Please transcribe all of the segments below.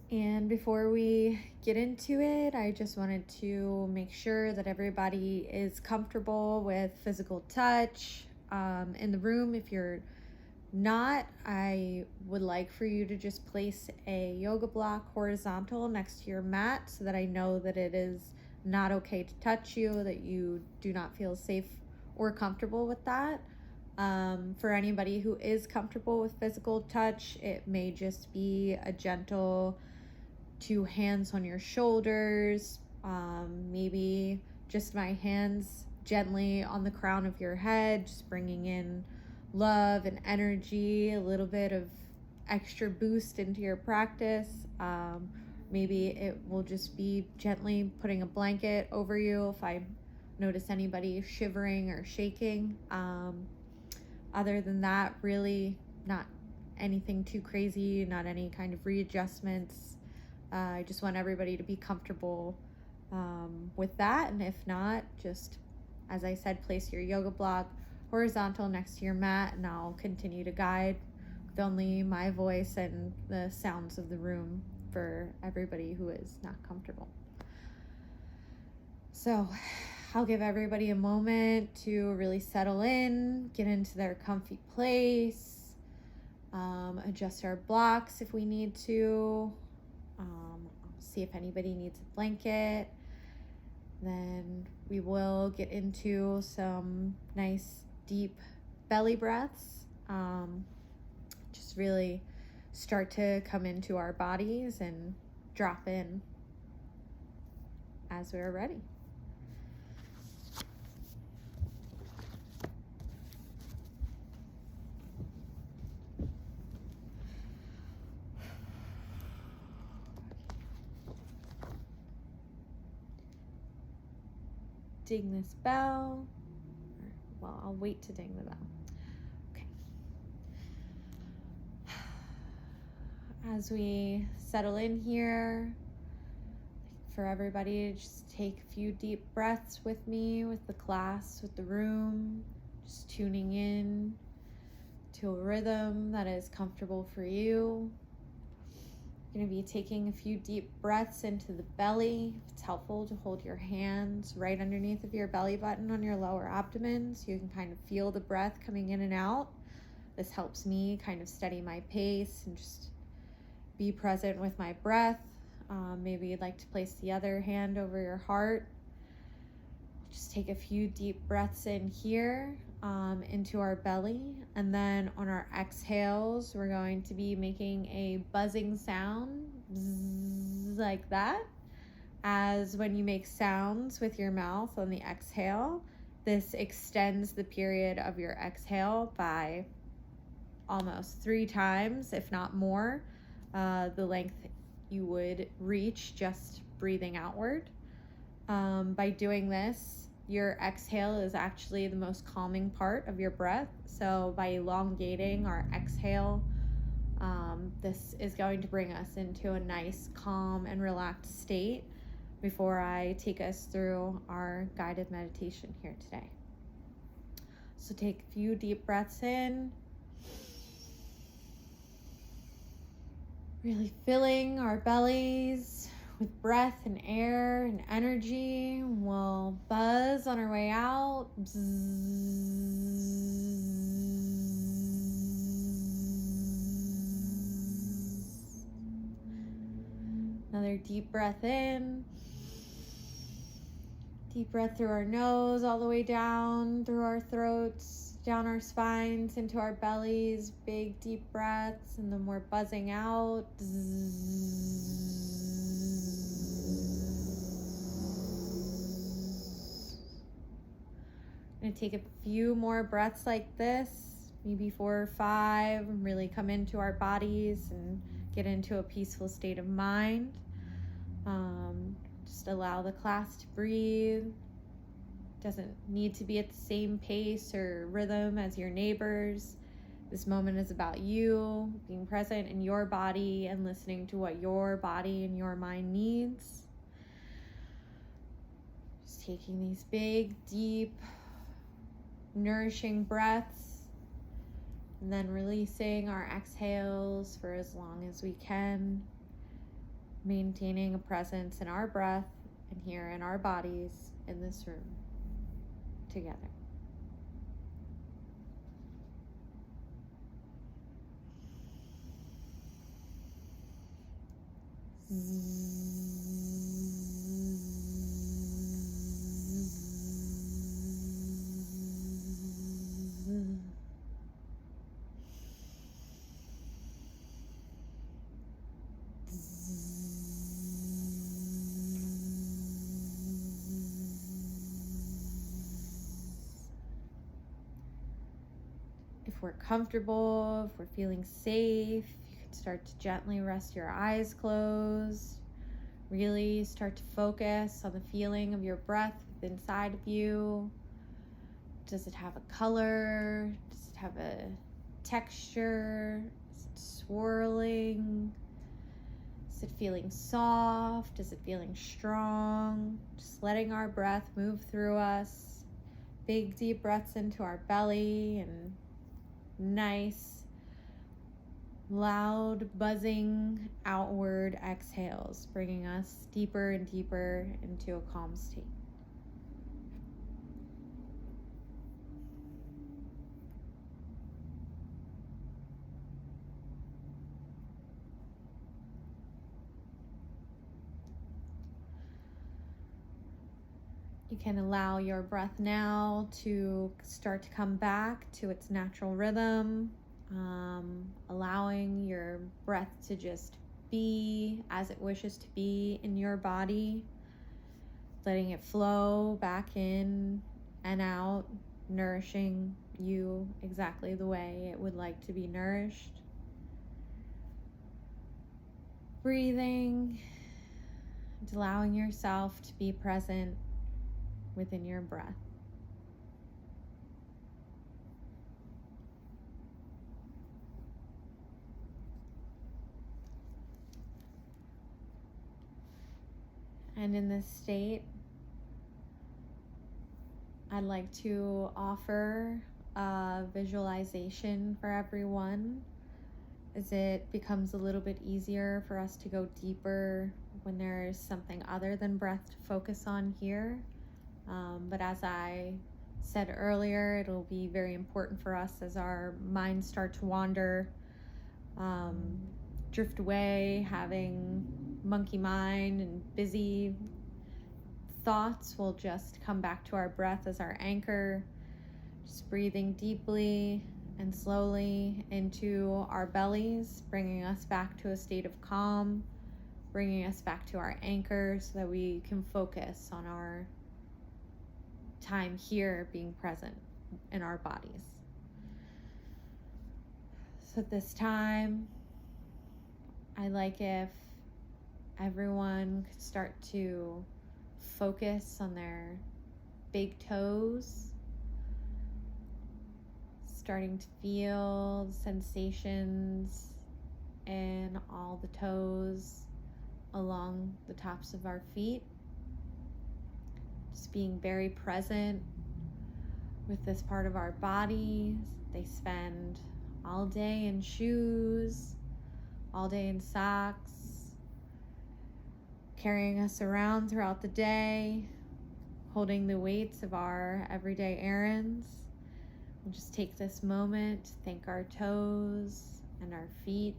And before we get into it, I just wanted to make sure that everybody is comfortable with physical touch in the room. If you're not, I would like for you to just place a yoga block horizontal next to your mat so that I know that it is not okay to touch you, that you do not feel safe or comfortable with that. For anybody who is comfortable with physical touch, it may just be a gentle 2 hands on your shoulders, maybe just my hands gently on the crown of your head, just bringing in love and energy, a little bit of extra boost into your practice. Maybe it will just be gently putting a blanket over you if I notice anybody shivering or shaking. Other than that, really not anything too crazy, not any kind of readjustments. I just want everybody to be comfortable with that. And if not, just, as I said, place your yoga block horizontal next to your mat, and I'll continue to guide with only my voice and the sounds of the room for everybody who is not comfortable. So I'll give everybody a moment to really settle in, get into their comfy place, adjust our blocks if we need to. I'll see if anybody needs a blanket. Then we will get into some nice deep belly breaths. Just really start to come into our bodies and drop in as we're ready. Ding this bell. Well, I'll wait to ding the bell. Okay. As we settle in here, for everybody to just take a few deep breaths with me, with the class, with the room, just tuning in to a rhythm that is comfortable for you. You're going to be taking a few deep breaths into the belly. It's helpful to hold your hands right underneath of your belly button on your lower abdomen so you can kind of feel the breath coming in and out. This helps me kind of steady my pace and just be present with my breath. Maybe you'd like to place the other hand over your heart. Just take a few deep breaths in here into our belly, and then on our exhales we're going to be making a buzzing sound, bzzz, like that. As when you make sounds with your mouth on the exhale, this extends the period of your exhale by almost 3 times, if not more, the length you would reach just breathing outward. By doing this, your exhale is actually the most calming part of your breath. So by elongating our exhale, this is going to bring us into a nice, calm, and relaxed state before I take us through our guided meditation here today. So take a few deep breaths in, really filling our bellies with breath and air and energy. We'll buzz on our way out. Another deep breath in. Deep breath through our nose, all the way down through our throats, down our spines, into our bellies. Big deep breaths, and then we're buzzing out. I'm going to take a few more breaths like this, maybe 4 or 5, and really come into our bodies and get into a peaceful state of mind. Just allow the class to breathe. Doesn't need to be at the same pace or rhythm as your neighbors. This moment is about you being present in your body and listening to what your body and your mind needs. Just taking these big, deep, nourishing breaths, and then releasing our exhales for as long as we can. maintaining a presence in our breath and here in our bodies in this room together. If we're comfortable, if we're feeling safe, you can start to gently rest your eyes closed. Really start to focus on the feeling of your breath inside of you. Does it have a color? Does it have a texture? Is it swirling? Is it feeling soft? Is it feeling strong? Just letting our breath move through us. Big deep breaths into our belly and nice, loud, buzzing outward exhales, bringing us deeper and deeper into a calm state. You can allow your breath now to start to come back to its natural rhythm, allowing your breath to just be as it wishes to be in your body, letting it flow back in and out, nourishing you exactly the way it would like to be nourished. Breathing and allowing yourself to be present within your breath. And in this state, I'd like to offer a visualization for everyone as it becomes a little bit easier for us to go deeper when there's something other than breath to focus on here. But as I said earlier, it'll be very important for us as our minds start to wander, drift away, having monkey mind and busy thoughts. Will just come back to our breath as our anchor, just breathing deeply and slowly into our bellies, bringing us back to a state of calm, bringing us back to our anchor so that we can focus on our time here being present in our bodies. So at this time, I like if everyone could start to focus on their big toes, starting to feel the sensations in all the toes along the tops of our feet. Just being very present with this part of our bodies. They spend all day in shoes, all day in socks, carrying us around throughout the day, holding the weights of our everyday errands. We'll just take this moment to thank our toes and our feet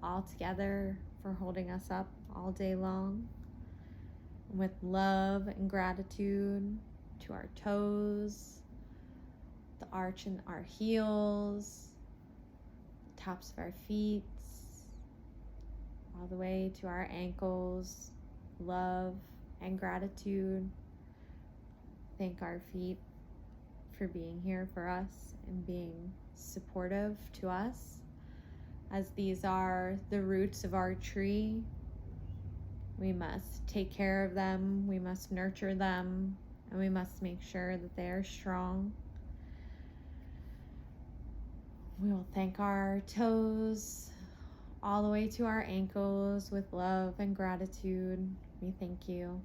all together for holding us up all day long. With love and gratitude to our toes, the arch in our heels, the tops of our feet, all the way to our ankles. Love and gratitude. Thank our feet for being here for us and being supportive to us, as these are the roots of our tree. We must take care of them, we must nurture them, and we must make sure that they are strong. We will thank our toes all the way to our ankles with love and gratitude. We thank you.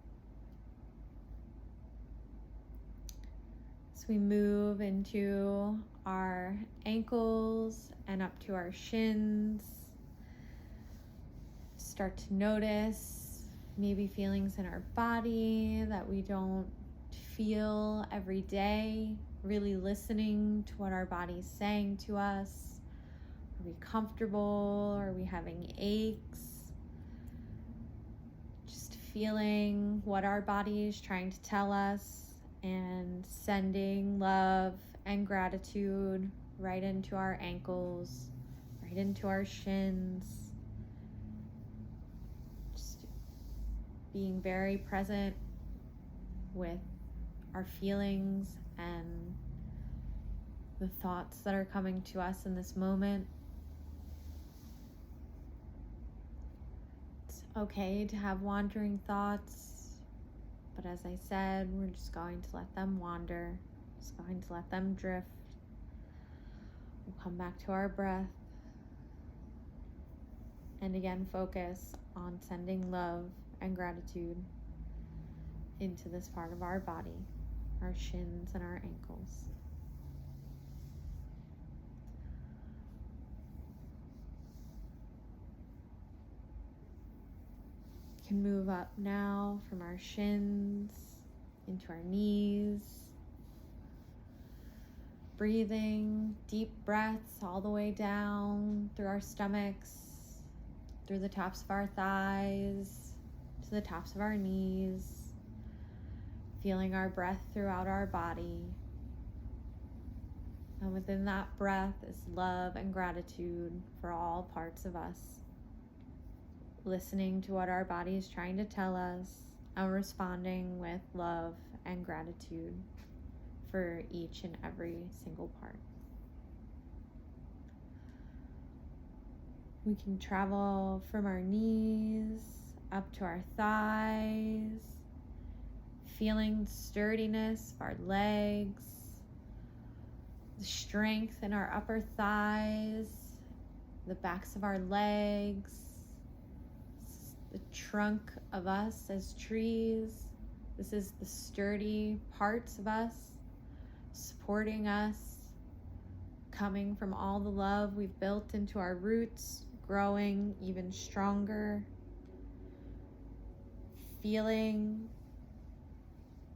As we move into our ankles and up to our shins, start to notice maybe feelings in our body that we don't feel every day, really listening to what our body's saying to us. Are we comfortable? Are we having aches? Just feeling what our body is trying to tell us and sending love and gratitude right into our ankles, right into our shins. Just being very present with our feelings and the thoughts that are coming to us in this moment. It's okay to have wandering thoughts, but as I said, we're just going to let them wander, just going to let them drift. We'll come back to our breath and again focus on sending love and gratitude into this part of our body, our shins and our ankles. We can move up now from our shins into our knees. Breathing deep breaths all the way down through our stomachs, through the tops of our thighs, to the tops of our knees. Feeling our breath throughout our body. And within that breath is love and gratitude for all parts of us. Listening to what our body is trying to tell us and responding with love and gratitude for each and every single part. We can travel from our knees up to our thighs, feeling the sturdiness of our legs, the strength in our upper thighs, the backs of our legs, the trunk of us as trees. This is the sturdy parts of us, supporting us, coming from all the love we've built into our roots, growing even stronger, feeling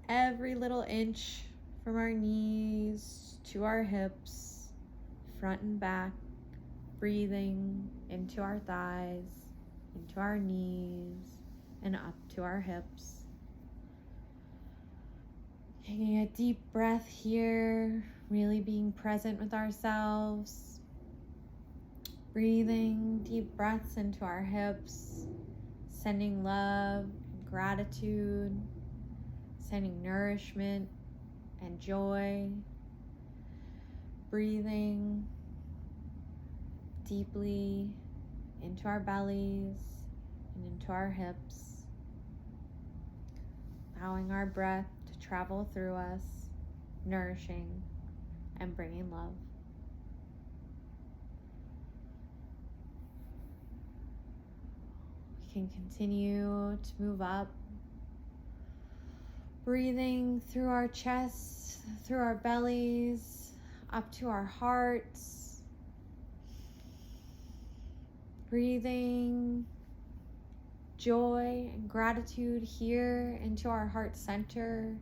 every little inch from our knees to our hips, front and back, breathing into our thighs, into our knees, and up to our hips. Taking a deep breath here, really being present with ourselves. Breathing deep breaths into our hips, sending love and gratitude, sending nourishment and joy. Breathing deeply into our bellies and into our hips. Allowing our breath to travel through us, nourishing and bringing love. We can continue to move up, breathing through our chests, through our bellies, up to our hearts. Breathing joy and gratitude here into our heart center,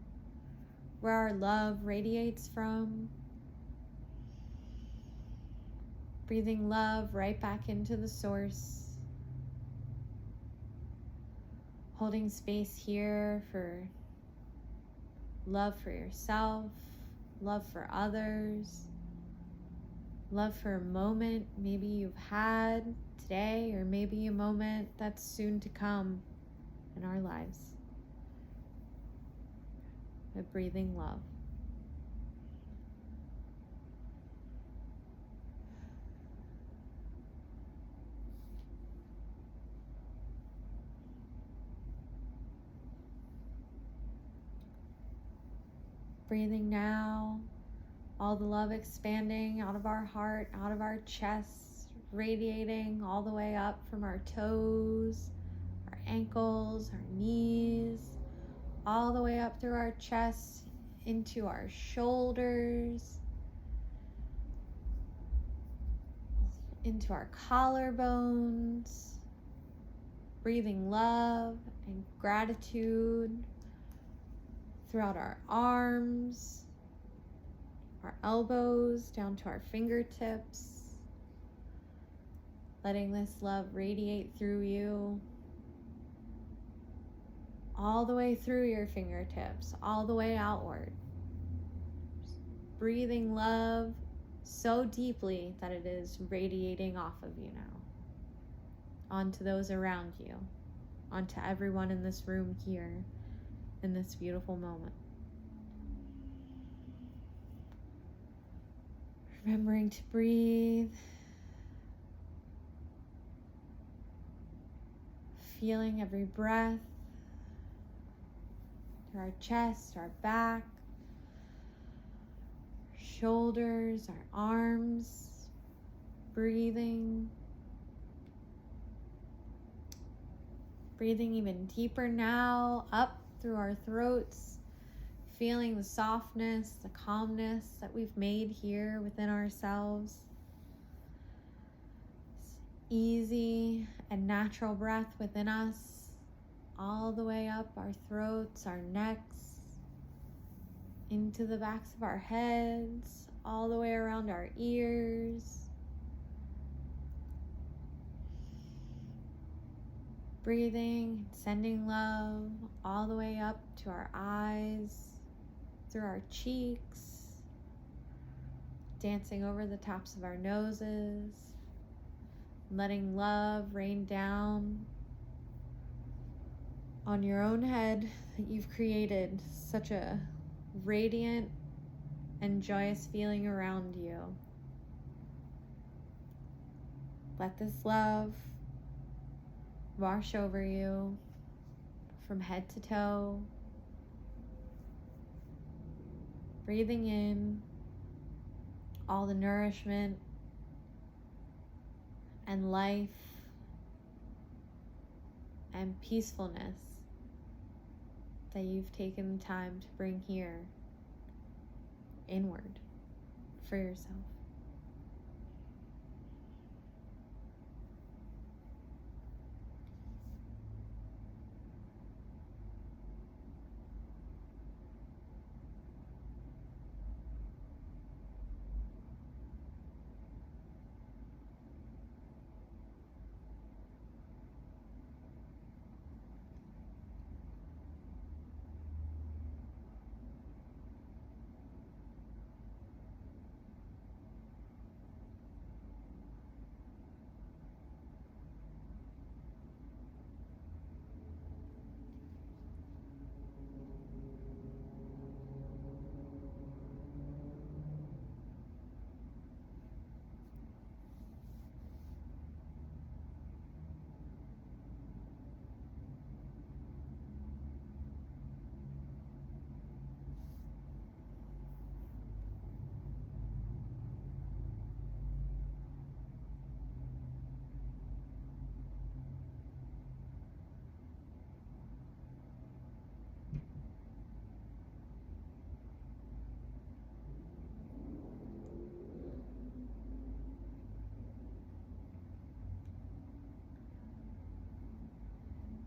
where our love radiates from. Breathing love right back into the source. Holding space here for love for yourself, love for others, love for a moment maybe you've had today, or maybe a moment that's soon to come in our lives. But breathing love. Breathing now, all the love expanding out of our heart, out of our chest, radiating all the way up from our toes, our ankles, our knees, all the way up through our chest, into our shoulders, into our collarbones, Breathing love and gratitude throughout our arms, our elbows, down to our fingertips. Letting this love radiate through you, all the way through your fingertips, all the way outward. Just breathing love so deeply that it is radiating off of you now, onto those around you, onto everyone in this room here, in this beautiful moment. Remembering to breathe, feeling every breath through our chest, our back, our shoulders, our arms, breathing even deeper now, up through our throats, feeling the softness, the calmness that we've made here within ourselves. This easy and natural breath within us, all the way up our throats, our necks, into the backs of our heads, all the way around our ears. Breathing, sending love all the way up to our eyes, through our cheeks, dancing over the tops of our noses, letting love rain down on your own head that you've created such a radiant and joyous feeling around you. Let this love wash over you from head to toe. Breathing in all the nourishment and life and peacefulness that you've taken the time to bring here inward for yourself.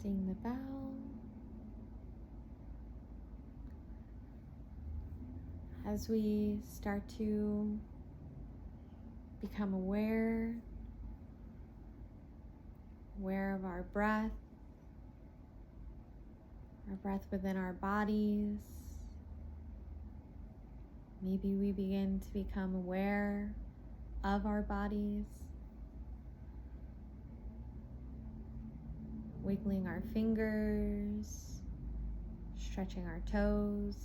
Ding the bell. As we start to become aware of our breath within our bodies, maybe we begin to become aware of our bodies. Wiggling our fingers, stretching our toes.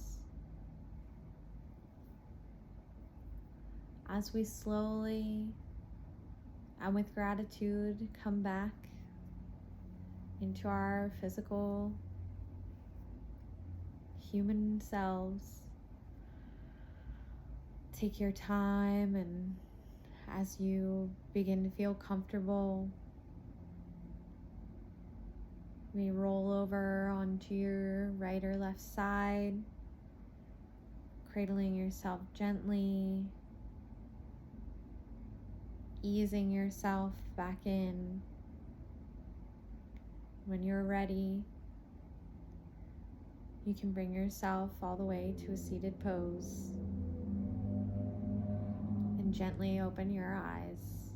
As we slowly and with gratitude come back into our physical human selves, take your time, and as you begin to feel comfortable, you may roll over onto your right or left side, cradling yourself gently, easing yourself back in, When you're ready, you can bring yourself all the way to a seated pose and gently open your eyes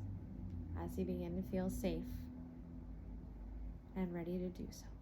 as you begin to feel safe and ready to do so.